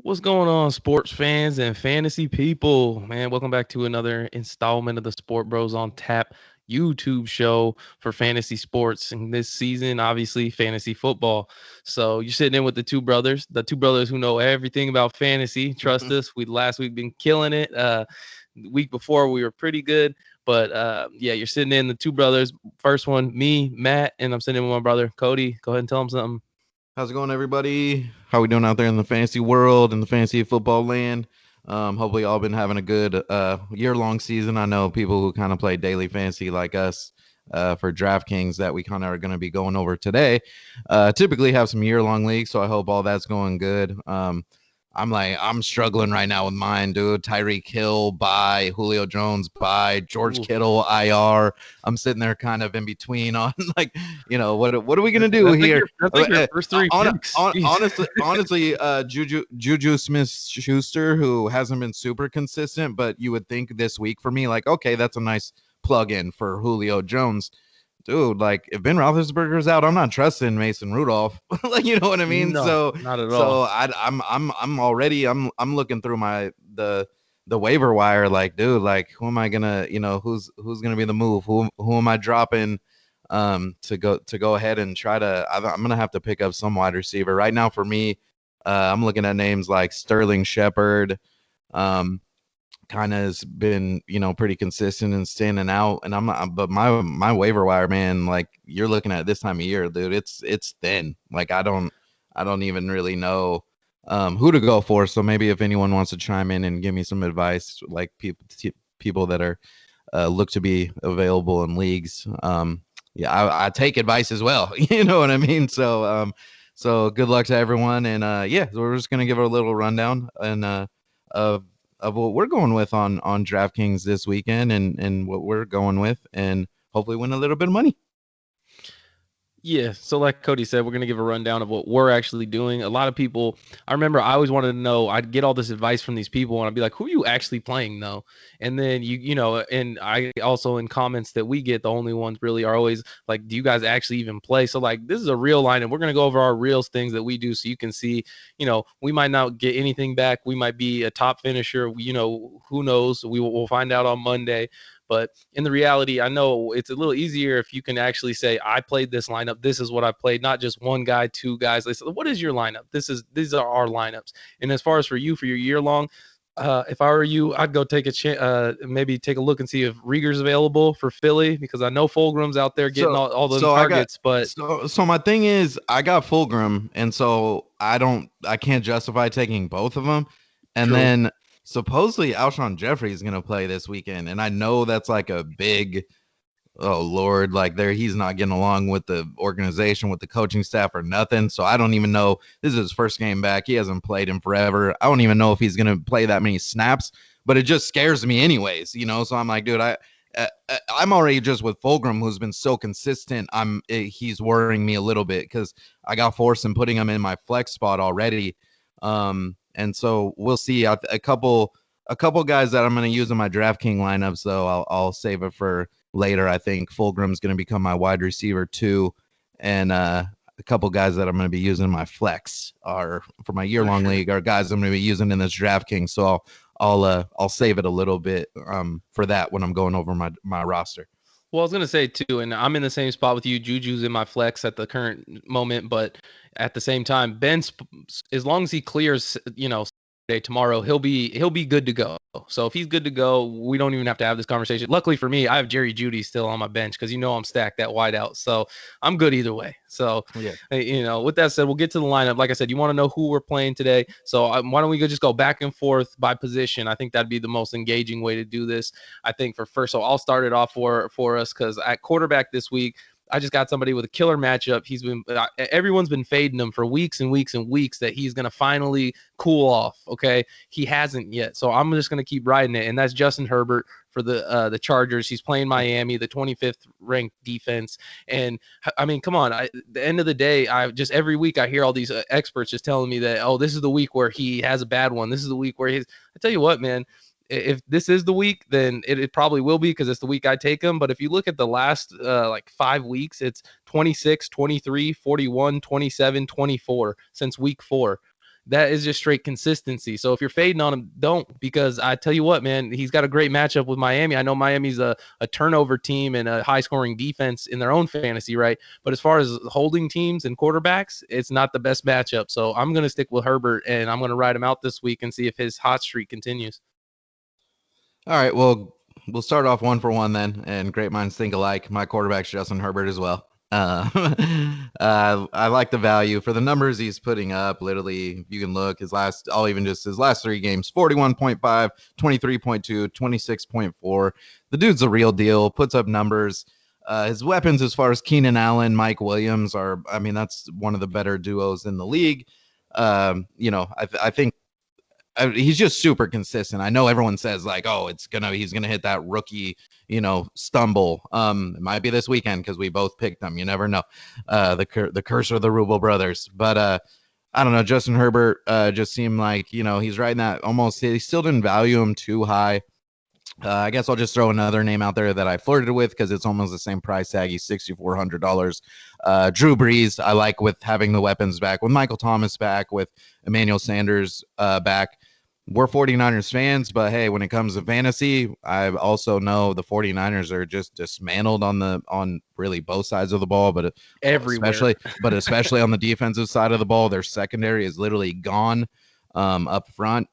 What's going on, sports fans and fantasy people? Man, welcome back to another installment of the Sport Bros on Tap YouTube show for fantasy sports. And this season, obviously, fantasy football. So you're sitting in with the two brothers who know everything about fantasy. Trust us, we last week been killing it. The week before we were pretty good. But yeah, you're sitting in the two brothers. First one, me, Matt, and I'm sitting in with my brother, Cody. Go ahead and tell him something. How's it going, everybody? How we doing out there in the fantasy world, in the fantasy football land? Hopefully, all been having a good year-long season. I know people who kind of play daily fantasy like us for DraftKings that we kind of are going to be going over today. Typically have some year-long leagues, so I hope all that's going good. I'm struggling right now with mine, dude. Tyreek Hill, bye. Julio Jones, bye. George Ooh, Kittle, IR. I'm sitting there kind of in between on like, what are we gonna do that's like here? your that's like your first three picks. Jeez. Honestly, Juju Smith-Schuster, who hasn't been super consistent, but you would think this week for me, like, okay, that's a nice plug-in for Julio Jones. Dude, like if Ben Roethlisberger's out, I'm not trusting Mason Rudolph. Like, you know what I mean? No, So, not at all. so I'm already I'm looking through the waiver wire. Like, dude, like who am I gonna, who's gonna be the move? Who am I dropping? To go ahead and try to. I'm gonna have to pick up some wide receiver right now. For me, I'm looking at names like Sterling Shepard. Um, Kind of has been, pretty consistent and standing out. And but my waiver wire, man, like you're looking at this time of year, dude, it's thin. Like I don't even really know who to go for. So maybe if anyone wants to chime in and give me some advice, like people that are look to be available in leagues. Yeah, I take advice as well. You know what I mean? So good luck to everyone. And yeah, so we're just gonna give a little rundown and of of what we're going with on DraftKings this weekend and what we're going with, and hopefully win a little bit of money. Yeah, so like Cody said, we're gonna give a rundown of what we're actually doing. A lot of people, I remember I always wanted to know. I'd get all this advice from these people, and I'd be like, "Who are you actually playing, though?" And then and I also in comments that we get, the only ones really are always like, "Do you guys actually even play?" So like, this is a real line, and we're gonna go over our real things that we do, so you can see. We might not get anything back. We might be a top finisher. Who knows? We'll find out on Monday. But in the reality, I know it's a little easier if you can actually say, I played this lineup. This is what I played, not just one guy, two guys. They say, what is your lineup? These are our lineups. And as far as for you, for your year long, if I were you, I'd go take a chance, maybe take a look and see if Rieger's available for Philly, because I know Fulgrim's out there getting So all them so I got targets. But so my thing is I got Fulgrim, and so I can't justify taking both of them. And true. then supposedly Alshon Jeffrey is gonna play this weekend, and I know that's like a big, oh Lord, like there he's not getting along with the organization, with the coaching staff or nothing. So I don't even know. This is his first game back. He hasn't played in forever. I don't even know if he's gonna play that many snaps, but it just scares me anyways. So I'm like, dude, I'm already just with Fulgrim, who's been so consistent. He's worrying me a little bit because I got forced in putting him in my flex spot already. And so we'll see. A couple guys that I'm going to use in my DraftKings lineups, though, I'll save it for later. I think Fulgrim's going to become my wide receiver too, and a couple guys that I'm going to be using in my flex are for my year For long sure. league are guys I'm going to be using in this DraftKings. So I'll save it a little bit for that when I'm going over my roster. Well, I was gonna say too, and I'm in the same spot with you. Juju's in my flex at the current moment, but at the same time, as long as he clears, tomorrow, he'll be good to go. So if he's good to go, we don't even have to have this conversation. Luckily for me, I have Jerry Judy still on my bench because I'm stacked that wide out, so I'm good either way. So, Yeah. with that said, we'll get to the lineup. Like I said, you want to know who we're playing today, so why don't we just go back and forth by position? I think that'd be the most engaging way to do this. I think for first, so I'll start it off for us because at quarterback this week, I just got somebody with a killer matchup. Everyone's been fading him for weeks and weeks and weeks that he's gonna finally cool off. Okay, he hasn't yet, so I'm just gonna keep riding it, and that's Justin Herbert for the Chargers. He's playing Miami, the 25th ranked defense, and I mean, come on. At the end of the day, I just every week I hear all these experts just telling me that, oh, this is the week where he has a bad one. This is the week where he's. I tell you what, man, if this is the week, then it probably will be because it's the week I take him. But if you look at the last like 5 weeks, it's 26, 23, 41, 27, 24 since week 4. that is just straight consistency. So if you're fading on him, don't, because I tell you what, man, he's got a great matchup with Miami. I know Miami's a turnover team and a high scoring defense in their own fantasy, right? But as far as holding teams and quarterbacks, it's not the best matchup. So I'm going to stick with Herbert, and I'm going to ride him out this week and see if his hot streak continues. All right, well, we'll start off 1-for-1 then, and great minds think alike. My quarterback's Justin Herbert as well. I like the value for the numbers he's putting up. Literally, you can look his last 3 games: 41.5, 23.2, 26.4. The dude's a real deal. Puts up numbers. His weapons, as far as Keenan Allen, Mike Williams, that's one of the better duos in the league. I think he's just super consistent. I know everyone says like, oh, he's gonna hit that rookie, stumble. It might be this weekend because we both picked them. You never know. The curse of the Rubel brothers. But I don't know. Justin Herbert just seemed like, he's right in that almost. He still didn't value him too high. I guess I'll just throw another name out there that I flirted with because it's almost the same price tag. He's $6,400. Drew Brees, I like, with having the weapons back, with Michael Thomas back, with Emmanuel Sanders back. We're 49ers fans, but hey, when it comes to fantasy, I also know the 49ers are just dismantled on really both sides of the ball, but Everywhere. especially on the defensive side of the ball. Their secondary is literally gone. Up front,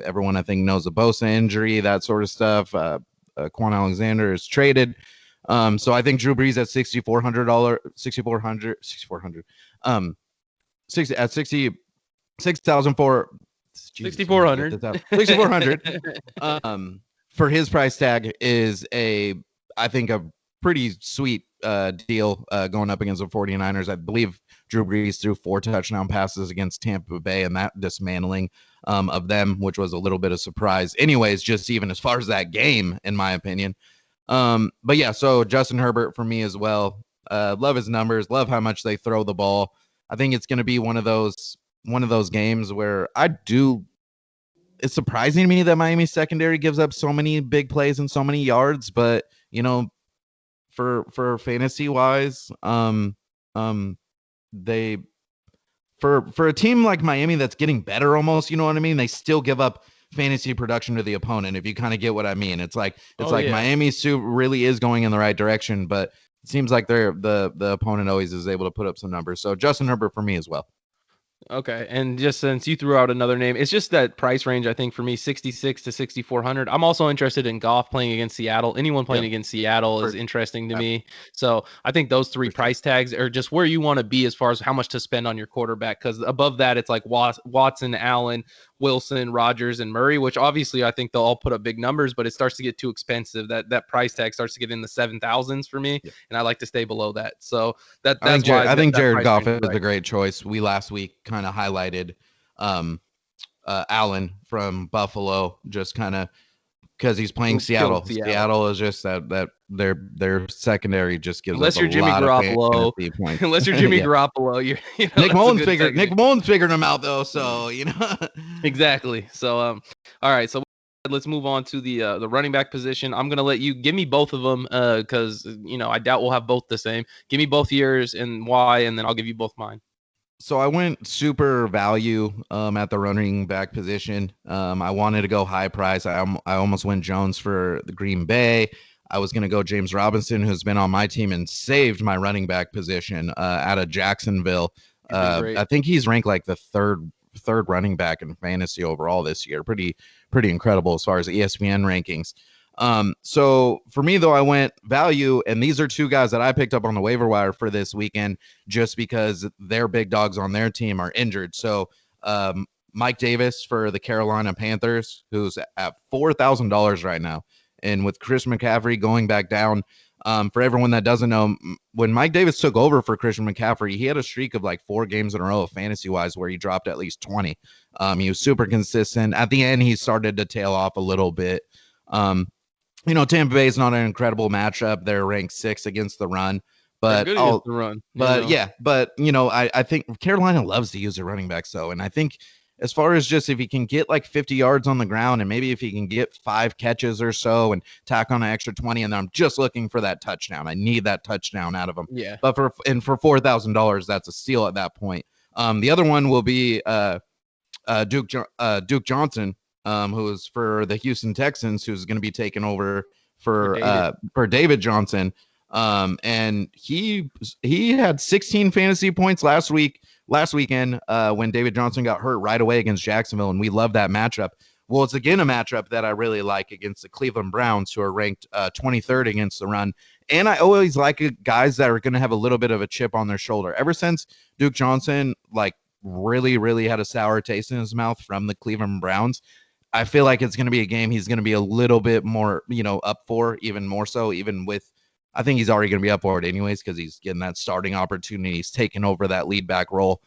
everyone I think knows the Bosa injury, that sort of stuff. Quan Alexander is traded. So I think Drew Brees at $6,400 at 66,000 for 6,400. 6,400 for his price tag is I think a pretty sweet deal going up against the 49ers. I believe Drew Brees threw 4 touchdown passes against Tampa Bay, and that dismantling of them, which was a little bit of surprise. Anyways, just even as far as that game, in my opinion. But yeah, so Justin Herbert for me as well. Love his numbers, love how much they throw the ball. I think it's going to be one of those games where it's surprising to me that Miami's secondary gives up so many big plays and so many yards, but for fantasy wise, they for a team like Miami that's getting better almost, you know what I mean? They still give up fantasy production to the opponent, if you kind of get what I mean. It's like Yeah. Miami really is going in the right direction, but it seems like the opponent always is able to put up some numbers. So Justin Herbert for me as well. Okay, and just since you threw out another name, it's just that price range. I think for me, 66 to 6,400. I'm also interested in Goff playing against Seattle. Anyone playing Yep. against Seattle is interesting to Yep. me. So I think those 3 price tags are just where you want to be as far as how much to spend on your quarterback. Because above that, it's like Watson, Allen, Wilson, Rodgers, and Murray, which obviously I think they'll all put up big numbers, but it starts to get too expensive. That price tag starts to get in the 7,000s for me, and I like to stay below that. So that's why I think Jared Goff is a great choice. We last week kind of highlighted Allen from Buffalo, just kind of because he's playing Seattle. Seattle is just that their secondary just gives unless up you're a Jimmy lot Garoppolo. of points. Unless you're Jimmy Garoppolo, Nick Mullins figured him out though, so exactly. So all right, so let's move on to the running back position. I'm gonna let you give me both of them because I doubt we'll have both the same. Give me both yours and why, and then I'll give you both mine. So I went super value at the running back position. I wanted to go high price. I almost went Jones for the Green Bay. I was going to go James Robinson, who's been on my team and saved my running back position out of Jacksonville. I think he's ranked like the third running back in fantasy overall this year. Pretty incredible as far as ESPN rankings. So for me though, I went value, and these are 2 guys that I picked up on the waiver wire for this weekend just because their big dogs on their team are injured. So Mike Davis for the Carolina Panthers, who's at $4,000 right now, and with Chris McCaffrey going back down. For everyone that doesn't know, when Mike Davis took over for Christian McCaffrey, he had a streak of like 4 games in a row fantasy wise where he dropped at least 20. He was super consistent. At the end, he started to tail off a little bit. Tampa Bay is not an incredible matchup. They're ranked 6th against the run, but good against the run. I think Carolina loves to use their running backs though, and I think as far as just if he can get like 50 yards on the ground, and maybe if he can get 5 catches or so and tack on an extra 20, and then I'm just looking for that touchdown. I need that touchdown out of him. Yeah. But for $4,000, that's a steal at that point. The other one will be Duke Johnson, who's for the Houston Texans, who's going to be taking over For David. for David Johnson. And he had 16 fantasy points last weekend when David Johnson got hurt right away against Jacksonville, and we love that matchup. Well, it's again a matchup that I really like against the Cleveland Browns, who are ranked 23rd against the run. And I always like guys that are going to have a little bit of a chip on their shoulder. Ever since Duke Johnson, like, really had a sour taste in his mouth from the Cleveland Browns, I feel like it's going to be a game he's going to be a little bit more, up for, even more so, even with, I think he's already going to be up for it anyways, because he's getting that starting opportunity. He's taking over that lead back role.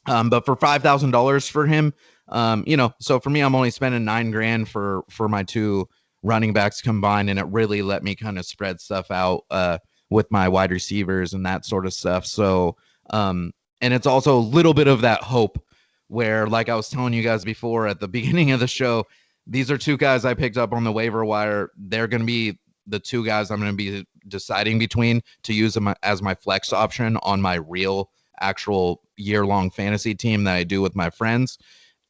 But for $5,000 for him, so for me, I'm only spending $9,000 for my two running backs combined, and it really let me kind of spread stuff out with my wide receivers and that sort of stuff. So, and it's also a little bit of that hope where, like I was telling you guys before at the beginning of the show, these are two guys I picked up on the waiver wire. They're going to be the two guys I'm going to be deciding between to use them as my flex option on my real actual year-long fantasy team that I do with my friends.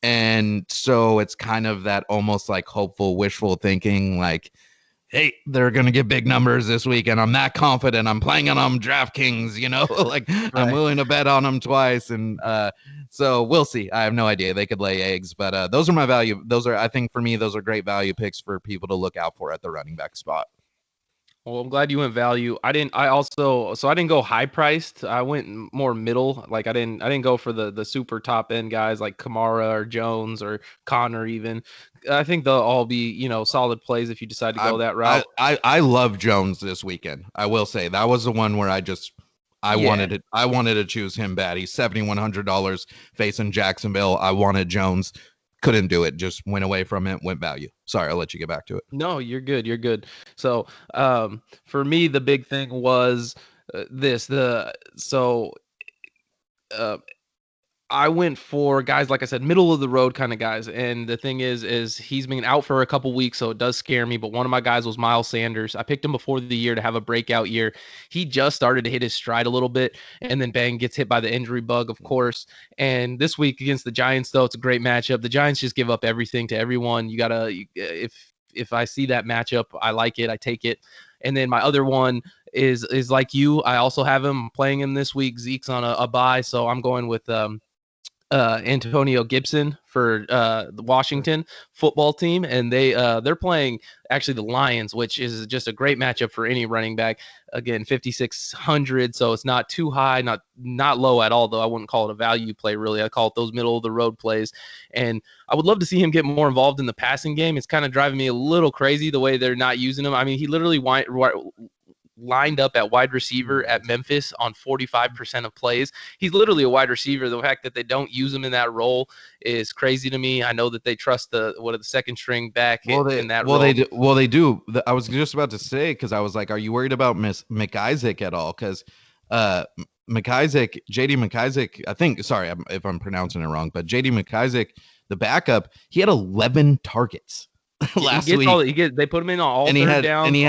And so it's kind of that almost like hopeful, wishful thinking, like, hey, they're going to get big numbers this week, and I'm that confident. I'm playing on them DraftKings, like right. I'm willing to bet on them twice. And so we'll see. I have no idea. They could lay eggs, but those are my value. Those are, I think for me, those are great value picks for people to look out for at the running back spot. Well, I'm glad you went value. I didn't go high priced. I went more middle. Like I didn't go for the super top end guys like Kamara or Jones or Connor even. I think they'll all be, solid plays if you decide to go that route. I love Jones this weekend. I will say that was the one where I wanted to choose him bad. He's $7,100 facing Jacksonville. I wanted Jones. Couldn't do it. Just went away from it. Went value. Sorry, I'll let you get back to it. No, you're good. You're good. So, for me, the big thing was I went for guys, like I said, middle of the road kind of guys. And the thing is he's been out for a couple weeks, so it does scare me. But one of my guys was Miles Sanders. I picked him before the year to have a breakout year. He just started to hit his stride a little bit, and then bang, gets hit by the injury bug, of course. And this week against the Giants, though, it's a great matchup. The Giants just give up everything to everyone. If I see that matchup, I like it. I take it. And then my other one is like you. I also have him playing him this week. Zeke's on a bye, so I'm going with Antonio Gibson for the Washington football team, and they're playing actually the Lions, which is just a great matchup for any running back. Again, 5,600, so it's not too high, not low at all, though I wouldn't call it a value play, really. I call it those middle of the road plays, and I would love to see him get more involved in the passing game. It's kind of driving me a little crazy the way they're not using him. I mean, he literally lined up at wide receiver at Memphis on 45% of plays. He's literally a wide receiver. The fact that they don't use him in that role is crazy to me. I know that they trust the second string back in that role. They do. I was just about to say, because I was like, are you worried about McIsaac at all? Because JD McIsaac, I think, sorry if I'm pronouncing it wrong, but JD McIsaac, the backup, he had 11 targets last week. They put him in on all and third downs, and he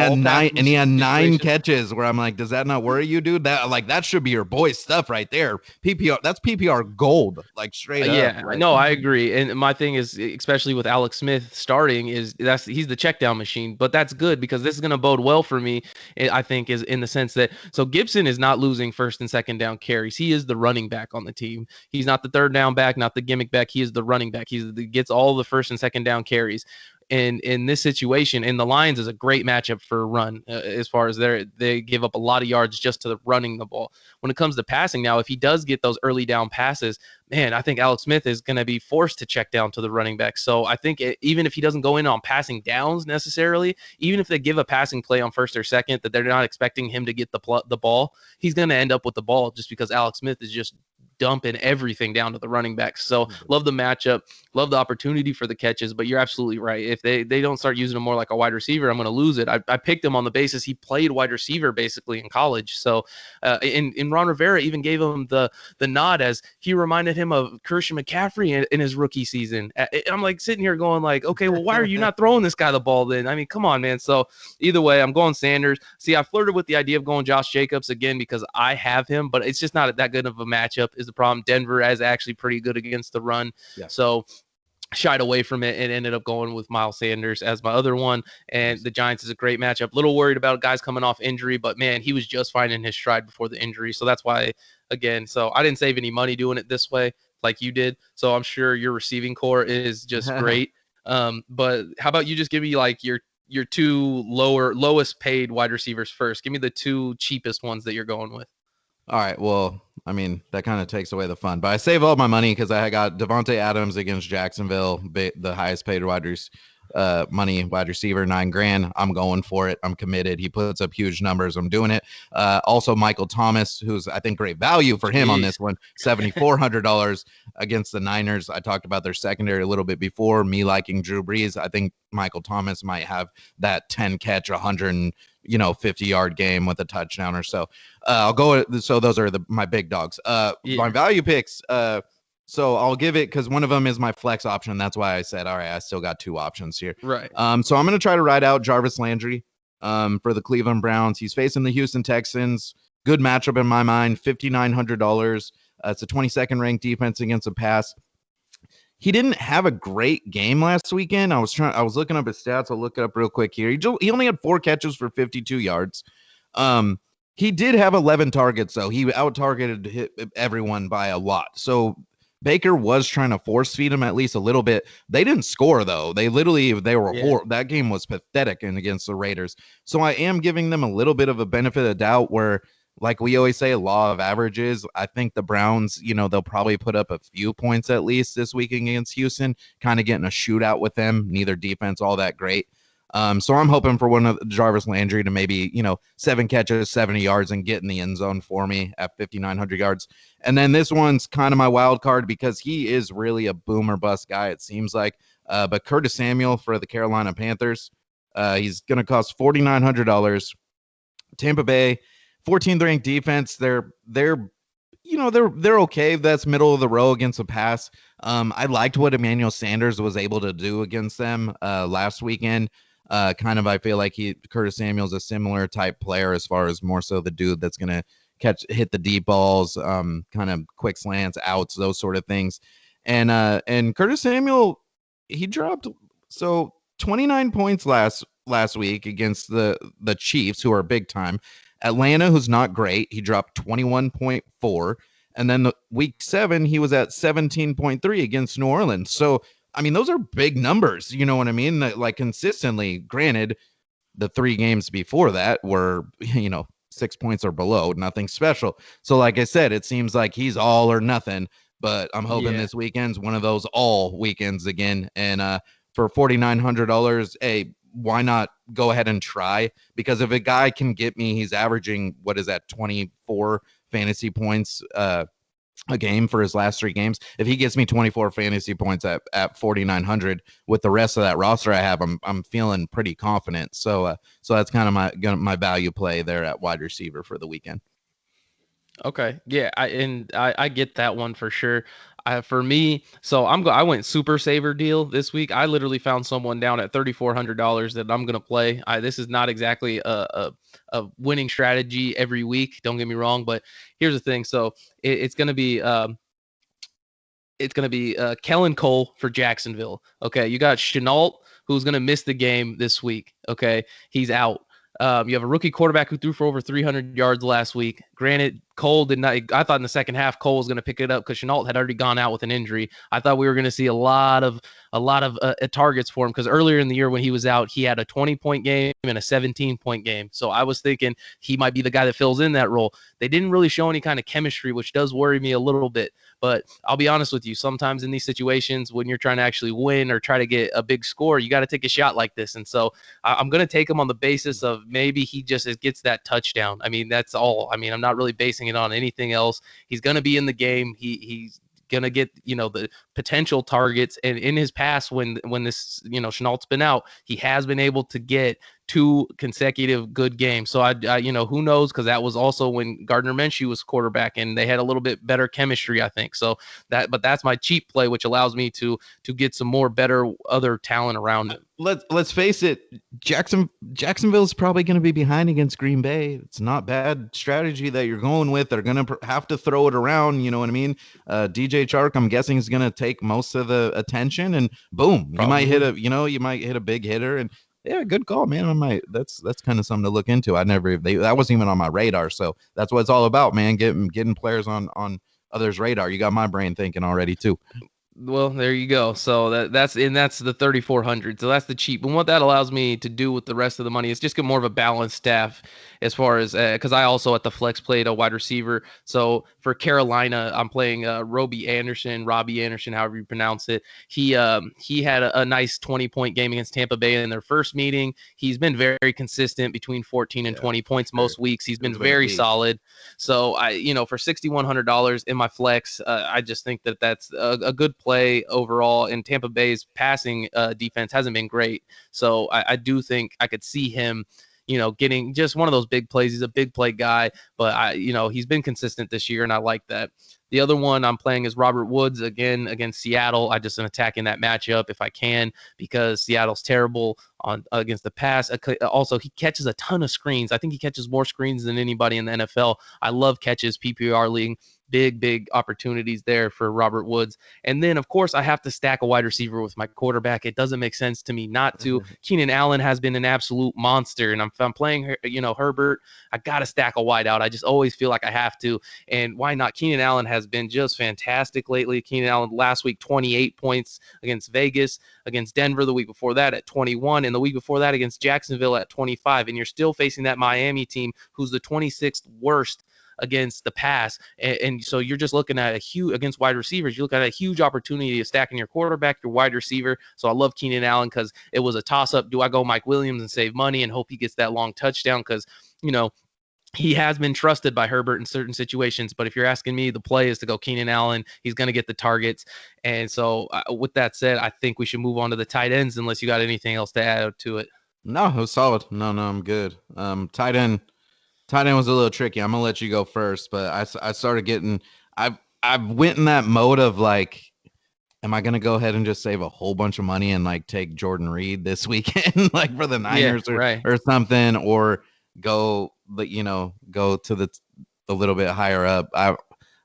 had nine catches. Where I'm like, does that not worry you, dude? That should be your boy stuff right there. PPR, that's PPR gold, like straight up. Yeah, right? No, I agree. And my thing is, especially with Alex Smith starting, he's the check down machine. But that's good because this is going to bode well for me. I think is in the sense that Gibson is not losing first and second down carries. He is the running back on the team. He's not the third down back, not the gimmick back. He is the running back. He gets all the first and second down carries. And in this situation, and the Lions is a great matchup for a run as far as they give up a lot of yards just to running the ball. When it comes to passing now, if he does get those early down passes, man, I think Alex Smith is going to be forced to check down to the running back. So I think even if he doesn't go in on passing downs necessarily, even if they give a passing play on first or second that they're not expecting him to get the ball, he's going to end up with the ball just because Alex Smith is just dumping everything down to the running backs. So love the matchup, love the opportunity for the catches, but you're absolutely right. If they don't start using him more like a wide receiver, I'm going to lose it. I picked him on the basis he played wide receiver basically in college. So in Ron Rivera even gave him the nod as he reminded him of Christian McCaffrey in his rookie season. I'm like sitting here going like, okay, well, why are you not throwing this guy the ball then? I mean, come on, man. So either way, I'm going Sanders. See, I flirted with the idea of going Josh Jacobs again because I have him, but it's just not that good of a matchup, is the problem. Denver is actually pretty good against the run. Yeah. So shied away from it and ended up going with Miles Sanders as my other one. And Nice. the Giants is a great matchup. Little worried about guys coming off injury, but man, he was just finding his stride before the injury. So that's why, again, so I didn't save any money doing it this way like you did. So I'm sure your receiving core is just great. But how about you just give me like your two lowest paid wide receivers first? Give me the two cheapest ones that you're going with. All right. Well, I mean, that kind of takes away the fun. But I save all my money because I got Devontae Adams against Jacksonville, the highest paid wide receiver, $9,000. I'm going for it. I'm committed. He puts up huge numbers. I'm doing it. Also, Michael Thomas, who's I think great value for him on this one, $7,400 against the Niners. I talked about their secondary a little bit before. Me liking Drew Brees, I think Michael Thomas might have that 10 catch, 150-yard game with a touchdown or so. I'll go. So those are my big dogs. My value picks. So I'll give it because one of them is my flex option. That's why I said, all right, I still got two options here. Right. So I'm going to try to ride out Jarvis Landry for the Cleveland Browns. He's facing the Houston Texans. Good matchup in my mind, $5,900. It's a 22nd ranked defense against the pass. He didn't have a great game last weekend. I was looking up his stats. I'll look it up real quick here. He only had 4 catches for 52 yards. He did have 11 targets, though. He out-targeted everyone by a lot. So Baker was trying to force feed him at least a little bit. They didn't score, though. They were horrible. That game was pathetic against the Raiders. So I am giving them a little bit of a benefit of doubt where, like we always say, law of averages. I think the Browns, they'll probably put up a few points at least this week against Houston, kind of getting a shootout with them. Neither defense all that great. So I'm hoping for one of Jarvis Landry to maybe, 7 catches, 70 yards and get in the end zone for me at 5,900 yards. And then this one's kind of my wild card because he is really a boomer bust guy, it seems like. But Curtis Samuel for the Carolina Panthers, he's going to cost $4,900. Tampa Bay, 14th ranked defense. They're okay. That's middle of the row against the pass. I liked what Emmanuel Sanders was able to do against them last weekend. I feel like Curtis Samuel's a similar type player as far as more so the dude that's going to hit the deep balls, kind of quick slants, outs, those sort of things. And Curtis Samuel, he dropped 29 points last week against the Chiefs, who are big time. Atlanta, who's not great, he dropped 21.4. And then week 7, he was at 17.3 against New Orleans. So, I mean, those are big numbers. You know what I mean? Like consistently, granted, the 3 games before that were, 6 points or below, nothing special. So, like I said, it seems like he's all or nothing. But I'm hoping this weekend's one of those all weekends again. And for $4,900, hey, why not go ahead and try? Because if a guy can get me, he's averaging, 24 fantasy points a game for his last 3 games. If he gets me 24 fantasy points at 4,900 with the rest of that roster I have, I'm feeling pretty confident. So that's kind of my value play there at wide receiver for the weekend. Okay. Yeah, I get that one for sure. For me, so I went super saver deal this week. I literally found someone down at $3,400 that I'm gonna play. This is not exactly a winning strategy every week. Don't get me wrong, but here's the thing. So it's gonna be Kellen Cole for Jacksonville. Okay, you got Chenault, who's gonna miss the game this week. Okay, he's out. You have a rookie quarterback who threw for over 300 yards last week. Granted, Cole did not. I thought in the second half Cole was going to pick it up because Chenault had already gone out with an injury. I thought we were going to see a lot of targets for him because earlier in the year when he was out, he had a 20-point game and a 17-point game. So I was thinking he might be the guy that fills in that role. They didn't really show any kind of chemistry, which does worry me a little bit. But I'll be honest with you, sometimes in these situations when you're trying to actually win or try to get a big score, you got to take a shot like this. And so I'm going to take him on the basis of maybe he just gets that touchdown. I mean, that's all. I mean, I'm not really basing it on anything else. He's going to be in the game. He's going to get, the potential targets. And in his past, when this, Chenault's been out, he has been able to get 2 consecutive good games. So who knows, because that was also when Gardner Minshew was quarterback and they had a little bit better chemistry, I think. So that's my cheap play, which allows me to get some more better other talent around him. Let's face it, Jacksonville's probably going to be behind against Green Bay. It's not bad strategy that you're going with. They're going to have to throw it around. You know what I mean? DJ Chark, I'm guessing, is going to take most of the attention, and boom, Probably. you might hit a big hitter, and yeah, good call, man. That's kind of something to look into. That wasn't even on my radar. So that's what it's all about, man. Getting players on others' radar. You got my brain thinking already too. Well, there you go. So that's the 3,400. So that's the cheap. And what that allows me to do with the rest of the money is just get more of a balanced staff as far as because I also at the flex played a wide receiver. So for Carolina, I'm playing Robbie Anderson, however you pronounce it. He had a nice 20-point game against Tampa Bay in their first meeting. He's been very consistent between 14 and 20 points most weeks. He's been very solid. So for $6,100 in my flex, I just think that that's a good play overall. And Tampa Bay's passing defense hasn't been great. So I do think I could see him, getting just one of those big plays. He's a big play guy, but he's been consistent this year, and I like that. The other one I'm playing is Robert Woods again against Seattle. I just am attacking that matchup if I can because Seattle's terrible on against the pass. Also, he catches a ton of screens. I think he catches more screens than anybody in the NFL. I love catches, PPR league. Big opportunities there for Robert Woods. And then, of course, I have to stack a wide receiver with my quarterback. It doesn't make sense to me not to. Keenan Allen has been an absolute monster. And if I'm playing, Herbert, I got to stack a wideout. I just always feel like I have to. And why not? Keenan Allen has been just fantastic lately. Keenan Allen last week, 28 points against Vegas, against Denver the week before that at 21, and the week before that against Jacksonville at 25. And you're still facing that Miami team who's the 26th worst against the pass. And so you're just looking at against wide receivers, you look at a huge opportunity to stack in your quarterback, your wide receiver. So I love Keenan Allen because it was a toss-up. Do I go Mike Williams and save money and hope he gets that long touchdown? Because, he has been trusted by Herbert in certain situations. But if you're asking me, the play is to go Keenan Allen. He's going to get the targets. And so with that said, I think we should move on to the tight ends unless you got anything else to add to it. No, it was solid. No, I'm good. Tight end was a little tricky. I'm gonna let you go first, but I started getting I went in that mode of like, am I gonna go ahead and just save a whole bunch of money and like take Jordan Reed this weekend, like for the Niners or something, or go to the little bit higher up.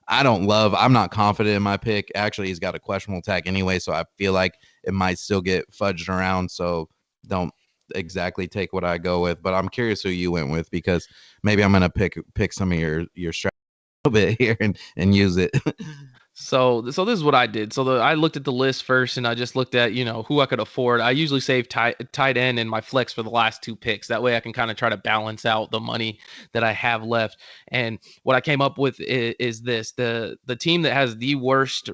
I'm not confident in my pick. Actually, he's got a questionable tag anyway, so I feel like it might still get fudged around. So don't exactly take what I go with, but I'm curious who you went with because maybe I'm gonna pick some of your strategy a little bit here and use it. So this is what I did. So I looked at the list first, and I just looked at who I could afford. I usually save tight end and my flex for the last two picks. That way, I can kind of try to balance out the money that I have left. And what I came up with is this: the team that has the worst,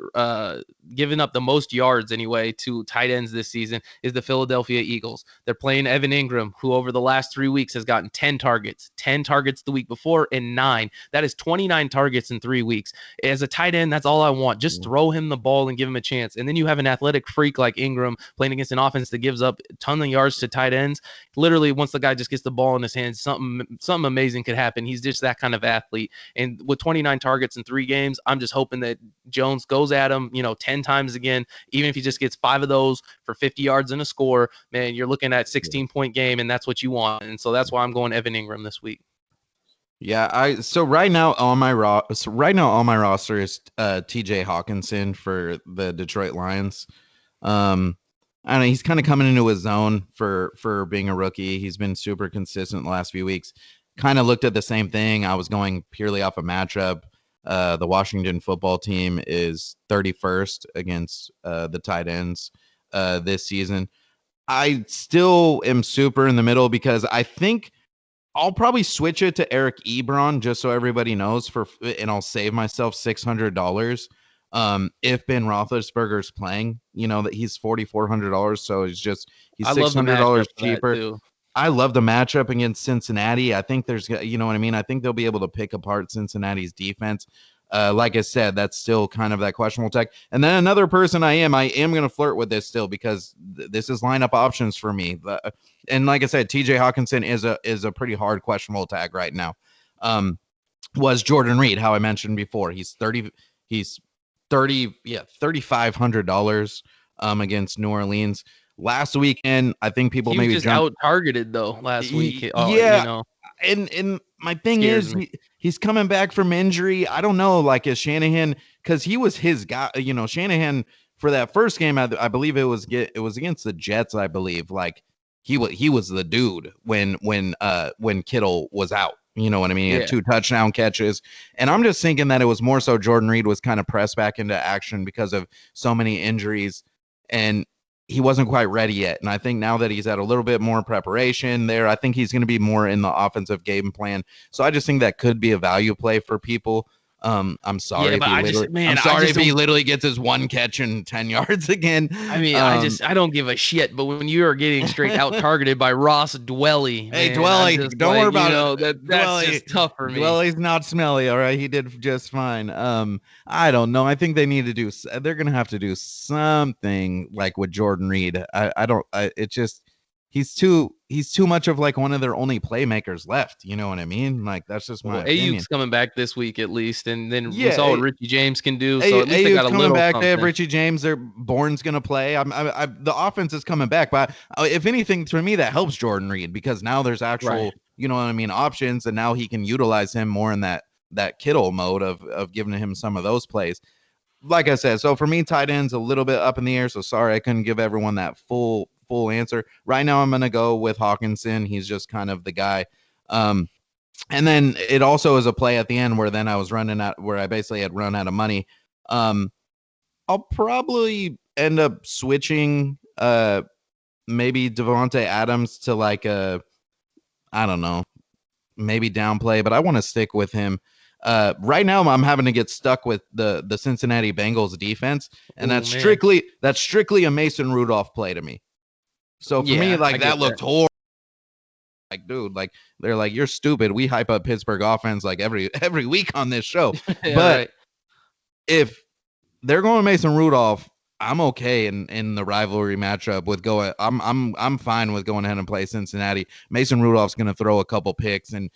giving up the most yards anyway to tight ends this season is the Philadelphia Eagles. They're playing Evan Ingram, who over the last 3 weeks has gotten 10 targets the week before, and 9. That is 29 targets in 3 weeks. As a tight end, that's all I want. Just throw him the ball and give him a chance. And then you have an athletic freak like Ingram playing against an offense that gives up a ton of yards to tight ends. Literally, once the guy just gets the ball in his hands, something amazing could happen. He's just that kind of athlete. And with 29 targets in 3 games, I'm just hoping that Jones goes at him, 10 times again. Even if he just gets 5 of those for 50 yards and a score, man, you're looking at 16-point game, and that's what you want. And so that's why I'm going Evan Ingram this week. Yeah, right now on my roster is TJ Hawkinson for the Detroit Lions. I don't know, he's kind of coming into his zone for being a rookie. He's been super consistent the last few weeks. Kind of looked at the same thing. I was going purely off a matchup. The Washington football team is 31st against the tight ends this season. I still am super in the middle because I think I'll probably switch it to Eric Ebron just so everybody knows and I'll save myself $600. If Ben Roethlisberger's playing, that he's $4,400, so he's $600 cheaper. I love the matchup against Cincinnati. I think there's, you know what I mean? I think they'll be able to pick apart Cincinnati's defense. like I said, that's still kind of that questionable tech. And then another person I am going to flirt with this still because this is lineup options for me. And like I said, TJ Hawkinson is a pretty hard questionable tag right now. Was Jordan Reed, how I mentioned before. He's $3,500 against New Orleans. Last weekend, I think people He was maybe just jumped. out targeted though last week. You Yeah, know, and my thing scares is me. he's coming back from injury. I don't know, like is Shanahan, because he was his guy. Shanahan for that first game, I believe it was against the Jets. I believe like he was the dude when Kittle was out. You know what I mean? He had Yeah. 2 touchdown catches, and I'm just thinking that it was more so Jordan Reed was kind of pressed back into action because of so many injuries, and he wasn't quite ready yet. And I think now that he's had a little bit more preparation there, I think he's going to be more in the offensive game plan. So I just think that could be a value play for people. I'm sorry Yeah, if but he I just, literally, man, I'm I sorry just if he don't. literally gets his 1 catch and 10 yards again. I mean, I don't give a shit. But when you are getting straight out Hey, targeted by Ross Dwelly, man, I'm Dwelly, just don't worry like, about it. that's Dwelly, just tough for me. Dwelly's not smelly. All right, he did just fine. I don't know. I think they need to do. They're gonna have to do something like with Jordan Reed. I don't. It just he's too much of like one of their only playmakers left. You know what I mean? Like that's just my Well, opinion. Ayuk's coming back this week at least, and then we saw Yeah, what Richie James can do. So at least they Ayuk's got a coming little back. They have something. Richie James. They're Bourne's gonna play. The offense is coming back, but if anything, for me, that helps Jordan Reed because now there's Right. actual, you know what I mean, options, and now he can utilize him more in that Kittle mode of giving him some of those plays. Like I said, so for me, tight ends a little bit up in the air. So sorry I couldn't give everyone that full answer. Right now, I'm gonna go with Hawkinson. He's just kind of the guy. And then it also is a play at the end where then I was running out where I basically had run out of money. I'll probably end up switching maybe Devontae Adams to like a I don't know, maybe downplay, but I want to stick with him. Right now I'm having to get stuck with the Cincinnati Bengals defense, and Oh man. that's strictly a Mason Rudolph play to me. So for me, Yeah, I like get that that. looked horrible. Like, dude, like they're like, you're stupid. We hype up Pittsburgh offense like every week on this show. Yeah, But right. if they're going Mason Rudolph, I'm okay in the rivalry matchup with going. I'm fine with going ahead and play Cincinnati. Mason Rudolph's going to throw a couple picks, and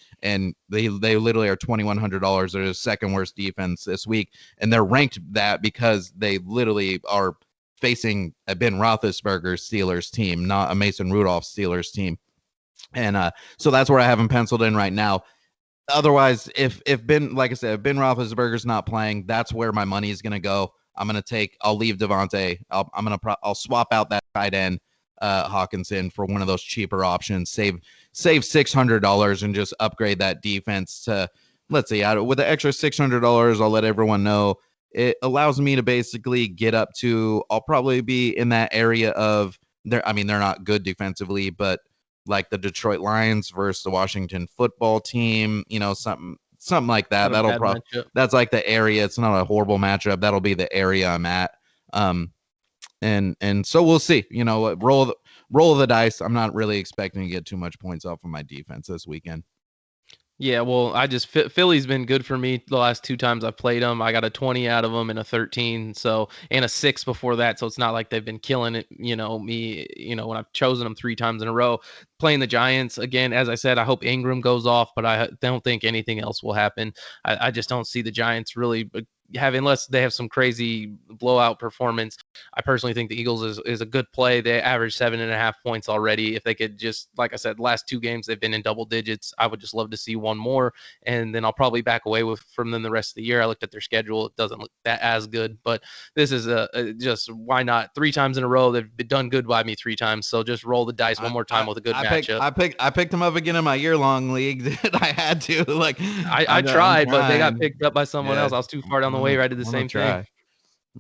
they literally are $2,100. They're the second worst defense this week, and they're ranked that because they literally are facing a Ben Roethlisberger Steelers team, not a Mason Rudolph Steelers team. And so that's where I have him penciled in right now. Otherwise, if Ben, like I said, if Ben Roethlisberger's not playing, that's where my money is going to go. I'll leave Devontae. I'll swap out that tight end Hawkinson for one of those cheaper options. Save $600 and just upgrade that defense to, let's see, with the extra $600, I'll let everyone know it allows me to basically get up to. I'll probably be in that area of there. I mean, they're not good defensively, but like the Detroit Lions versus the Washington football team, something like that. Not a bad matchup. That's like the area. It's not a horrible matchup. That'll be the area I'm at. And so we'll see. Roll the dice. I'm not really expecting to get too much points off of my defense this weekend. Yeah, well, Philly's been good for me the last 2 times I've played them. I got a 20 out of them and a 13, so and a 6 before that. So it's not like they've been killing it, when I've chosen them 3 times in a row. Playing the Giants again, as I said, I hope Ingram goes off, but I don't think anything else will happen. I just don't see the Giants really unless they have some crazy blowout performance. I personally think the Eagles is a good play. They average 7.5 points already. If they could just, like I said, last 2 games they've been in double digits. I would just love to see one more, and then I'll probably back away from them the rest of the year. I looked at their schedule; it doesn't look that as good. But this is just why not 3 times in a row? They've been done good by me 3 times, so just roll the dice one more time with a good matchup. I picked them up again in my year-long league. I had to I tried, but they got picked up by someone else. I was too far down the waiver. I did the same thing.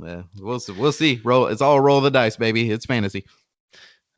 Yeah, we'll see. Roll. It's all roll the dice, baby. It's fantasy.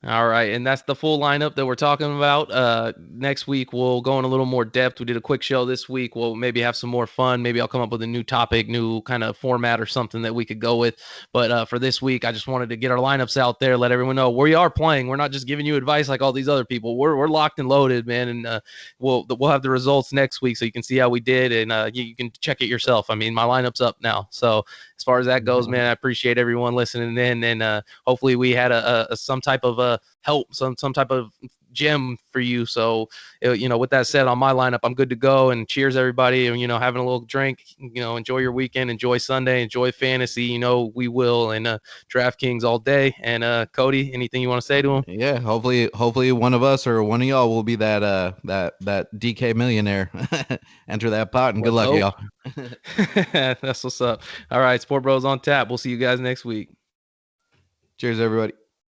All right, and that's the full lineup that we're talking about. Next week we'll go in a little more depth. We did a quick show this week. We'll maybe have some more fun. Maybe I'll come up with a new topic, new kind of format or something that we could go with. But for this week, I just wanted to get our lineups out there, let everyone know we are playing. We're not just giving you advice like all these other people. We're locked and loaded, man, and we'll have the results next week so you can see how we did, and you can check it yourself. I mean, my lineup's up now, so as far as that goes, man, I appreciate everyone listening in, and hopefully we had a some type of help, some type of gem for you. So, with that said, on my lineup, I'm good to go. And cheers, everybody. And having a little drink. Enjoy your weekend. Enjoy Sunday. Enjoy fantasy. We will. And DraftKings all day. And Cody, anything you want to say to him? Yeah, hopefully one of us or one of y'all will be that DK millionaire. Enter that pot and good Let's luck, hope. y'all. That's what's up. All right, Sport Bros on tap. We'll see you guys next week. Cheers, everybody.